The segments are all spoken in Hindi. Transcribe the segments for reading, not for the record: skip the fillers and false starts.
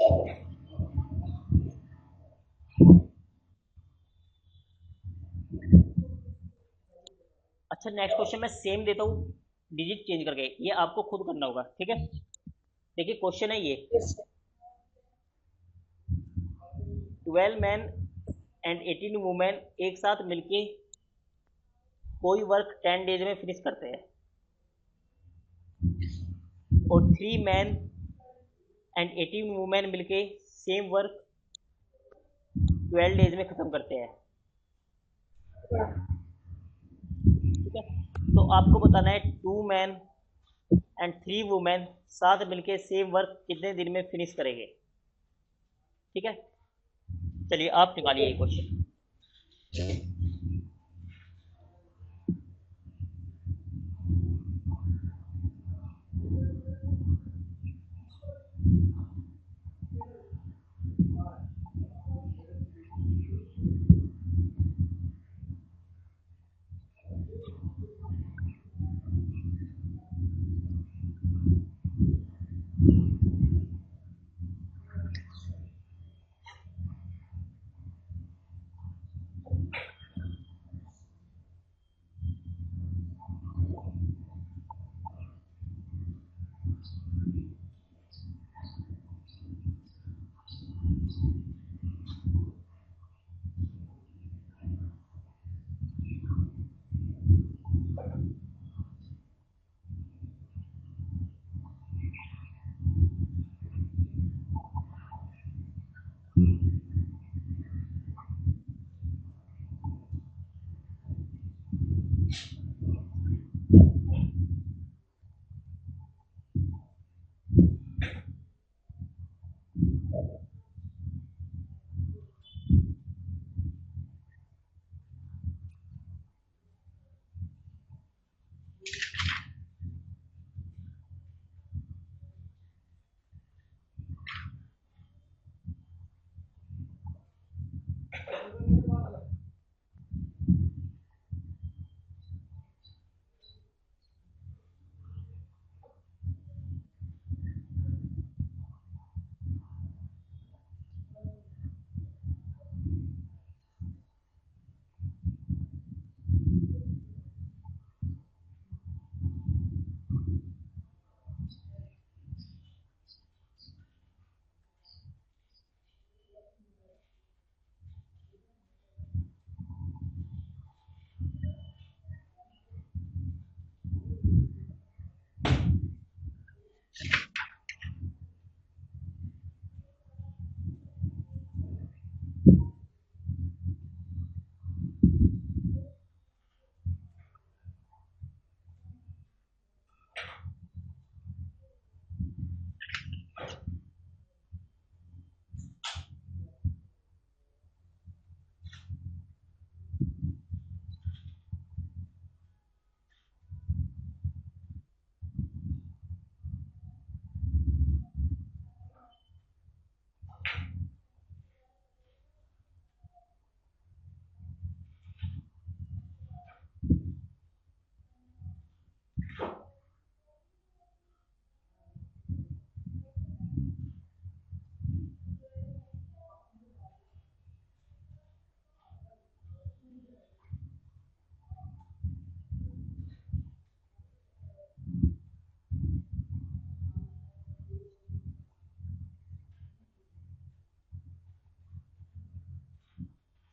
अच्छा, नेक्स्ट क्वेश्चन मैं सेम देता हूँ, डिजिट चेंज करके, ये आपको खुद करना होगा, ठीक है। देखिए क्वेश्चन है ये, 12 मैन एंड 18 वुमेन एक साथ मिलके कोई वर्क 10 डेज में फिनिश करते हैं, और 3 मैन एंड 18 वुमेन मिलके सेम वर्क 12 डेज में खत्म करते हैं, ठीक है। तो आपको बताना है 2 मैन एंड 3 वुमेन साथ मिलके सेम वर्क कितने दिन में फिनिश करेंगे, ठीक है। चलिए आप निकालिए ये क्वेश्चन।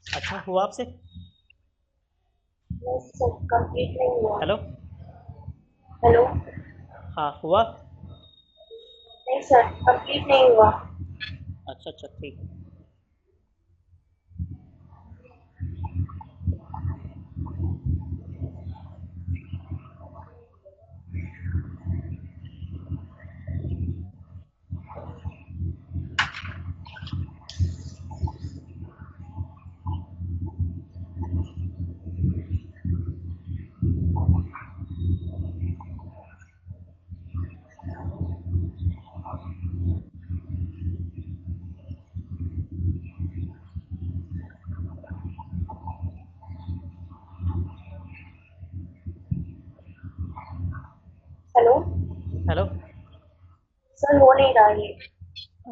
अच्छा हुआ आपसे? सर कंप्लीट नहीं हुआ। हेलो। हेलो। हाँ हुआ। नहीं सर, कंप्लीट नहीं हुआ। अच्छा अच्छा ठीक है। हेलो। हेलो। सर हो नहीं रहा ये।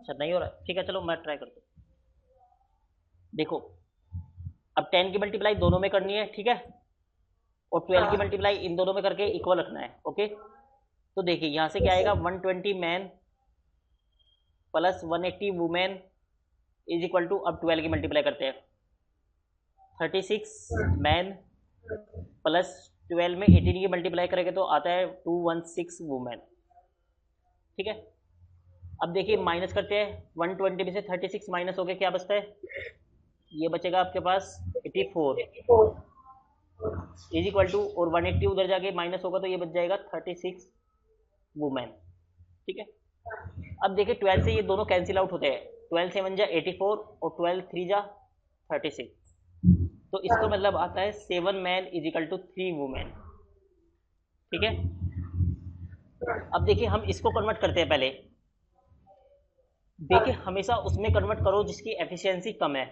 अच्छा नहीं हो रहा, ठीक है चलो मैं ट्राई करता हूँ। देखो अब 10 की मल्टीप्लाई दोनों में करनी है, ठीक है, और 12 की हाँ मल्टीप्लाई इन दोनों में करके इक्वल रखना है, ओके। तो देखिए यहाँ से क्या यस आएगा, sir 120 man plus 180 women is equal to, अब 12 की मल्टीप्लाई करते हैं, 36 मैन प्लस 12 में 18 की मल्टीप्लाई करेंगे तो आता है 216 वुमेन, ठीक है। अब देखिए माइनस करते हैं, 120 में से 36 माइनस हो गया, क्या बचता है, ये बचेगा आपके पास 84 4 इज इक्वल टू, और 180 उधर जाके माइनस होगा तो ये बच जाएगा 36 वुमेन, ठीक है। अब देखिए 12 से ये दोनों कैंसिल आउट होते हैं, 12 7 जा 84 और 12 3 जा 36, तो इसका मतलब आता है 7 man is equal to 3 women, ठीक है। अब देखिए हम इसको कन्वर्ट करते हैं पहले, देखिए हमेशा उसमें कन्वर्ट करो जिसकी एफिशिएंसी कम है।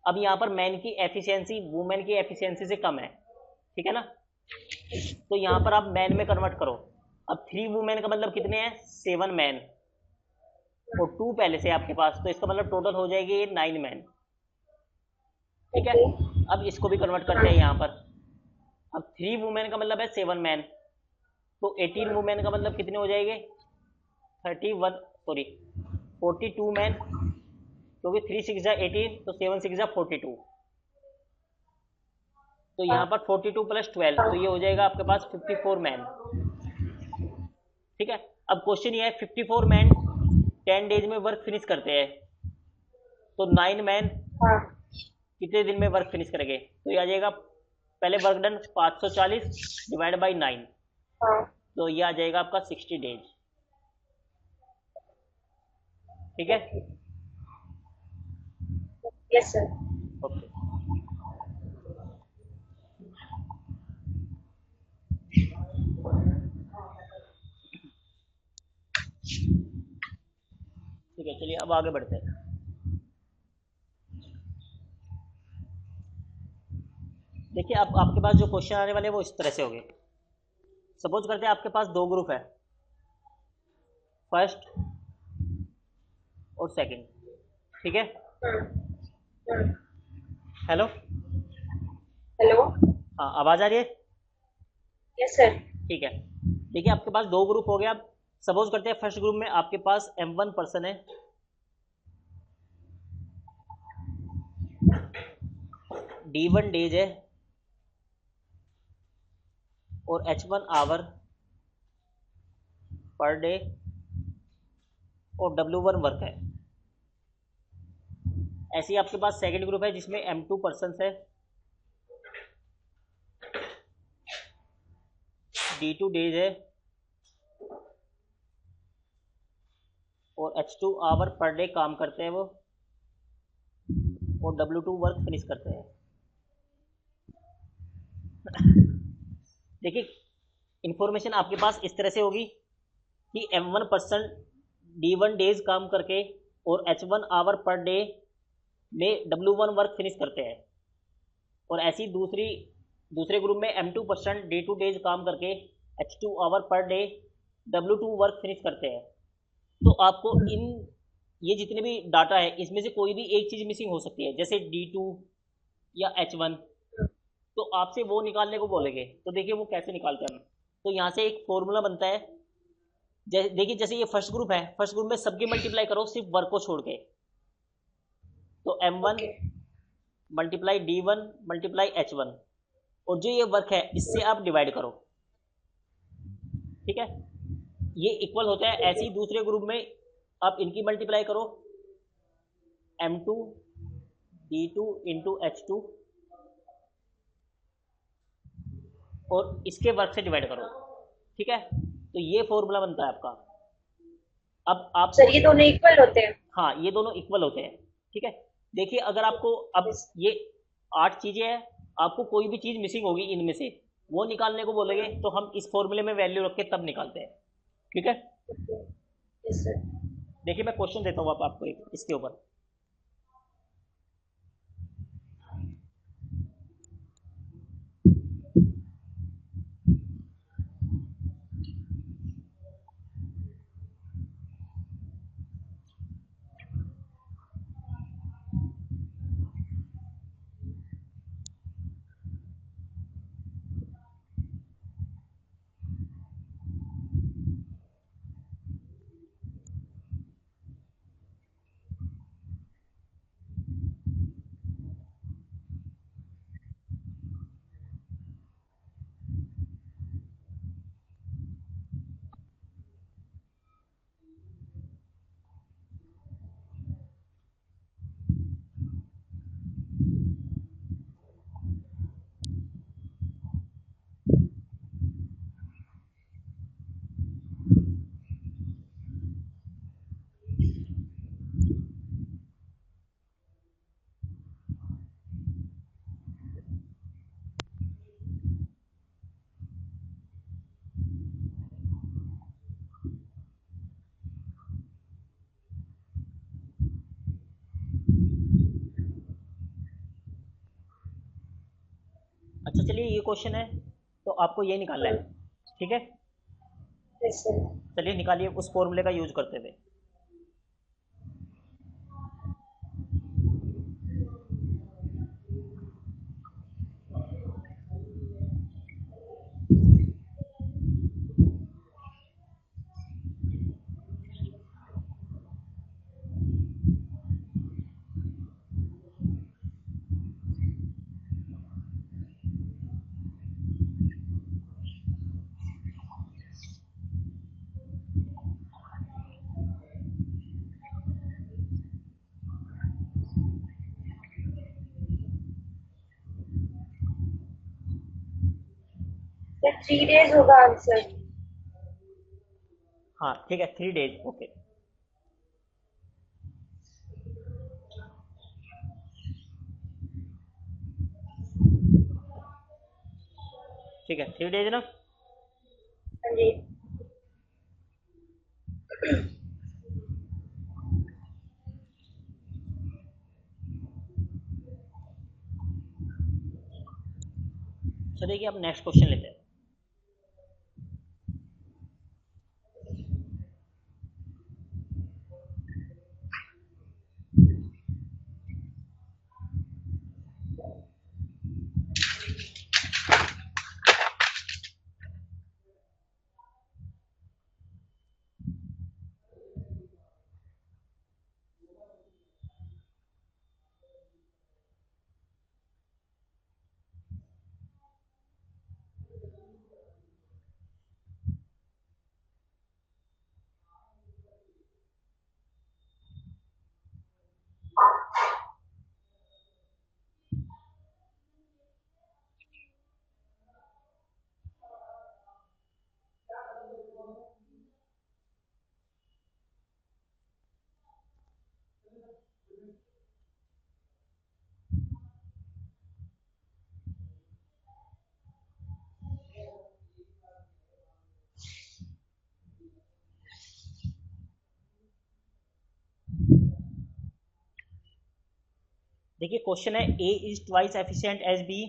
अब यहाँ पर मैन की एफिशिएंसी वुमेन की एफिशिएंसी से कम है, ठीक है ना, तो यहाँ पर आप मैन में कन्वर्ट करो। अब 3 वुमेन का मतलब कितने हैं, 7 मैन और 2 पहले से आपके पास, तो इसका मतलब टोटल हो जाएगी ये 9 मैन, ठीक है। ओके अब इसको भी कन्वर्ट करते हैं यहाँ पर, अब 3 वुमेन का मतलब है 7 मैन, तो 18 वुमेन का मतलब कितने हो जाएंगे, 31 सॉरी 42 मैन, क्योंकि 3 6 जा 18 तो 7 6 जा 42, तो यहाँ पर 42 प्लस 12 तो ये हो जाएगा आपके पास 54 मैन, ठीक है। अब क्वेश्चन ये है 54 मैन 10 डेज में वर्क फिनिश करते हैं, तो 9 मैन हाँ कितने दिन में वर्क फिनिश करेंगे, तो ये आ जाएगा पहले वर्क डन 540 डिवाइड बाई 9, हाँ तो ये आ जाएगा आपका 60 डेज, ठीक है। यस सर ओके ठीक है, चलिए अब आगे बढ़ते हैं। देखिए अब आपके पास जो क्वेश्चन आने वाले हैं वो इस तरह से होंगे। सपोज करते हैं आपके पास दो ग्रुप है, फर्स्ट और सेकंड, ठीक है। हेलो, हेलो हाँ आवाज़ आ रही है, यस सर ठीक है। देखिए आपके पास दो ग्रुप हो गया। अब सपोज करते हैं फर्स्ट ग्रुप में आपके पास M1 पर्सन है, D1 डेज है और H1 आवर पर डे और W1 वर्क है। ऐसे ही आपके पास सेकंड ग्रुप है जिसमें M2 पर्सन है, D2 डेज है और H2 आवर पर डे काम करते हैं वो, और W2 वर्क फिनिश करते हैं। देखिए इंफॉर्मेशन आपके पास इस तरह से होगी कि M1 पर्सन D1 डेज काम करके और H1 आवर पर डे में W1 वर्क फिनिश करते हैं, और ऐसी दूसरे ग्रुप में M2 पर्सन D2 डेज काम करके H2 our per day W2 work finish करते हैं। तो आपको इन ये जितने भी डाटा है इसमें से कोई भी एक चीज़ मिसिंग हो सकती है, जैसे D2 या H1, तो आपसे वो निकालने को बोलेंगे। तो देखिए वो कैसे निकालते हैं हम, तो यहाँ से एक फॉर्मूला बनता है। देखिए जैसे ये फर्स्ट ग्रुप है, फर्स्ट ग्रुप में सबकी मल्टीप्लाई करो सिर्फ वर्क को छोड़ के, तो M1 okay multiply D1 multiply H1, और जो ये वर्क है इससे आप डिवाइड करो, ठीक है, ये इक्वल होता है। ऐसे ही दूसरे ग्रुप में आप इनकी मल्टीप्लाई करो, M2 D2 इंटू H2 और इसके वर्क से डिवाइड करो, ठीक है। तो ये फॉर्मूला बनता है आपका। अब आपको सर ये दोनों इक्वल होते हैं हाँ ये दोनों इक्वल होते हैं, ठीक है। देखिए अगर आपको अब यस ये 8 चीज़ें हैं, आपको कोई भी चीज़ मिसिंग होगी इनमें से, वो निकालने को बोलेंगे तो हम इस फॉर्मूले में वैल्यू रख के तब निकालते हैं, ठीक है। यस सर देखिए मैं क्वेश्चन देता हूँ आपको एक इसके ऊपर। चलिए ये क्वेश्चन है तो आपको ये निकालना है, ठीक है। Yes, sir. चलिए निकालिए उस फॉर्मूले का यूज करते हुए। Sir, 3 days होगा आंसर। हाँ ठीक है, 3 days, ओके। ठीक है, 3 days ना। हाँ जी। चलिए कि अब नेक्स्ट क्वेश्चन लेते हैं। देखिए क्वेश्चन है, A is twice efficient as B,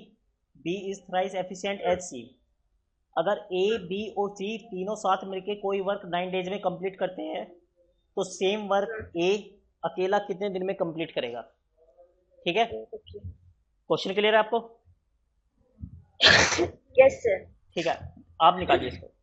B is thrice efficient as C. अगर ए बी और सी तीनों साथ मिलके कोई वर्क 9 days में कंप्लीट करते हैं तो सेम वर्क ए अकेला कितने दिन में कंप्लीट करेगा। ठीक है, क्वेश्चन क्लियर है आपको? Yes sir. ठीक है, आप निकालिए इसको।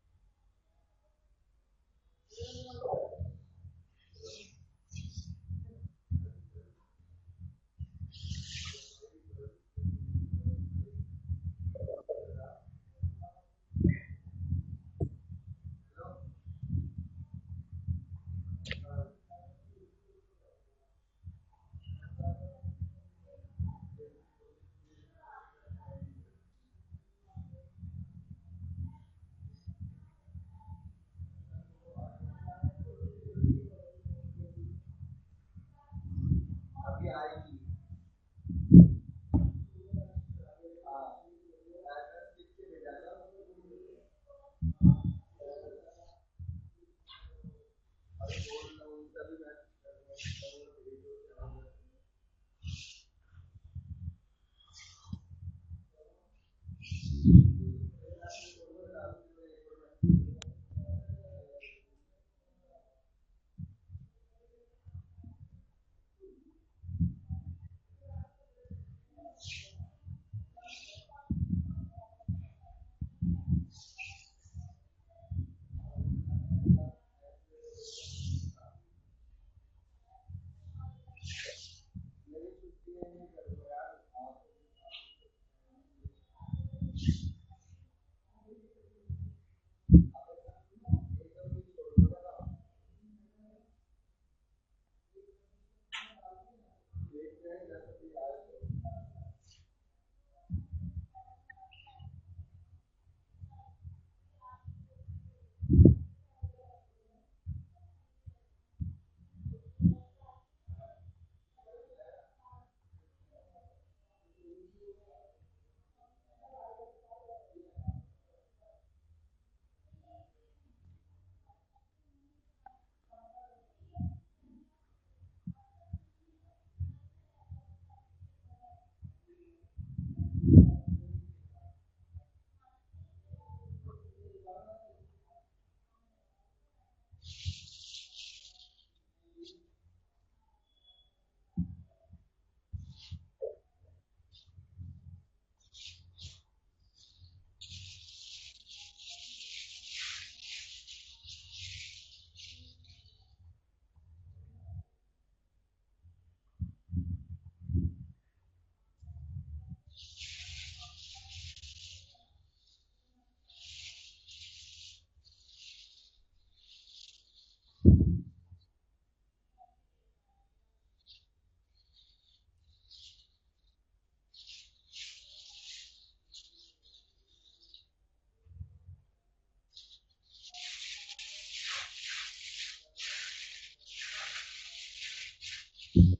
Hello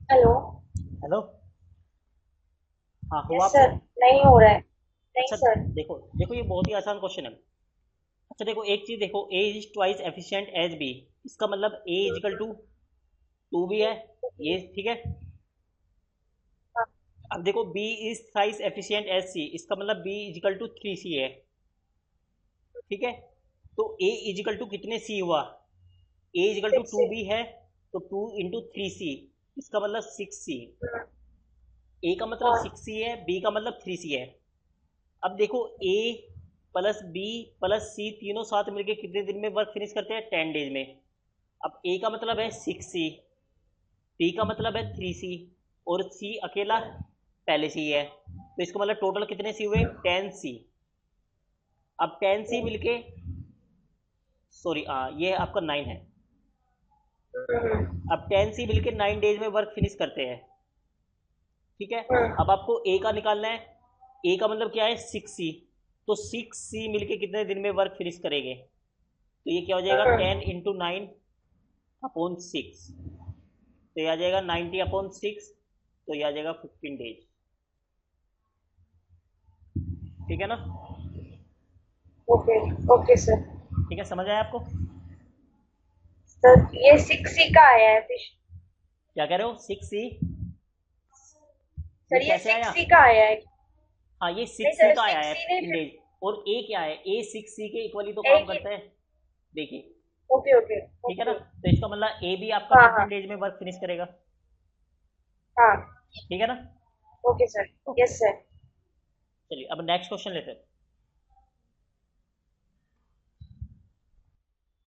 hello. हेलो। हाँ, हुआ यस आपको? सर, नहीं हो रहा है। नहीं अच्छा, सर। देखो देखो, ये बहुत ही आसान क्वेश्चन है। अच्छा देखो, एक चीज़ देखो, A is twice efficient as B. इसका मतलब ए इजिकल टू टू भी है, ओके। ये ठीक है। हाँ। अब देखो, B is thrice efficient as C. इसका मतलब B equal to three C है, ठीक है। तो ए इजिकल टू कितने सी हुआ? ए इजिकल टू 6 टू से। बी है, तो टू इंटू थ्री सी, इसका मतलब सिक्स सी। ए का मतलब हाँ। सिक्स सी है, बी का मतलब थ्री सी है। अब देखो, ए प्लस बी प्लस सी तीनों साथ मिलके कितने दिन में वर्क फिनिश करते हैं? 10 डेज में। अब ए का मतलब है सिक्स सी, बी का मतलब है थ्री सी, और सी अकेला पहले सी है, तो इसका मतलब टोटल कितने सी हुए? 10 सी। अब 10 सी मिलके, सॉरी, ये आपका 9 है। अब 10 सी मिलके 9 डेज में वर्क फिनिश करते हैं, ठीक है। अब आपको ए का निकालना है। ए का मतलब क्या है? Six C. तो सिक्स सी मिलके कितने दिन में वर्क फिनिश करेंगे? तो ये क्या हो जाएगा? 10 इंटू 9 अपॉन सिक्स, तो ये आ जाएगा 90/6। तो ये आ जाएगा 15 डेज, ठीक है ना? ओके। Okay sir. ठीक है, समझ आया आपको? सर ये 6 का आया है फिर। क्या कह रहे हो? Six C? ये सर ये कैसे आया? 6 का आया है। हाँ, ये नहीं सिक्स सी सर, का आया है 6 नहीं 15 फिर। डेज। और ए क्या है? ए सिक्स सी के इक्वली तो काम एक ही। करता है, देखिए। ओके ओके ठीक है ना? ओके। तो इसका मतलब ए भी आपका हाँ हाँ 15 डेज में वर्क फिनिश करेगा, हाँ। ठीक है ना? Okay sir. Okay, yes sir. चलिए अब नेक्स्ट क्वेश्चन लेते हैं।